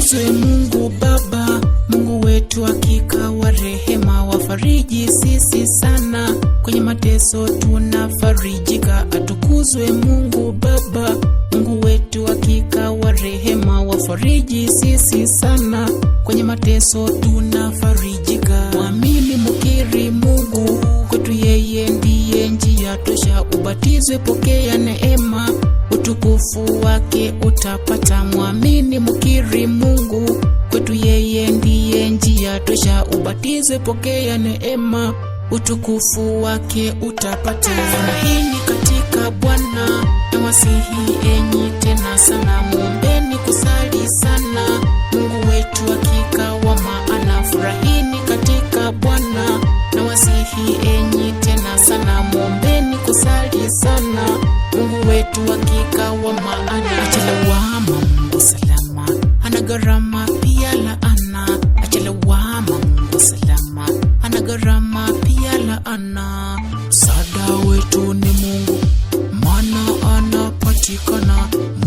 Atukuzwe Mungu Baba, Mungu wetu hakika wa rehema, wafariji sisi sana, kwenye mateso tunafarijika. Atukuzwe Mungu Baba, Mungu wetu hakika wa rehema, wafariji sisi sana, kwenye mateso tunafarijika. Mwamini mkiri Mungu, kwetu yeye ndiye njia tosha. Ubatizwe, pokea neema, utukufu wake utapata. Mwamini mkiri Mungu, kwetu yeye ndiye njia tosha. Ubatizwe, pokea neema, utukufu wake utapata. Furahini katika Bwana, nawasihi enyi tena sana, muombeni kusali sana, Mungu wetu hakika wa maana. Furahini katika Bwana, nawasihi enyi tena sana, muombeni kusali sana, Mungu wetu hakika wa maana. Achelewama Mungu salama, hana gharama pia laana. Achelewama Mungu salama, hana gharama pia laana. Msaada wetu ni Mungu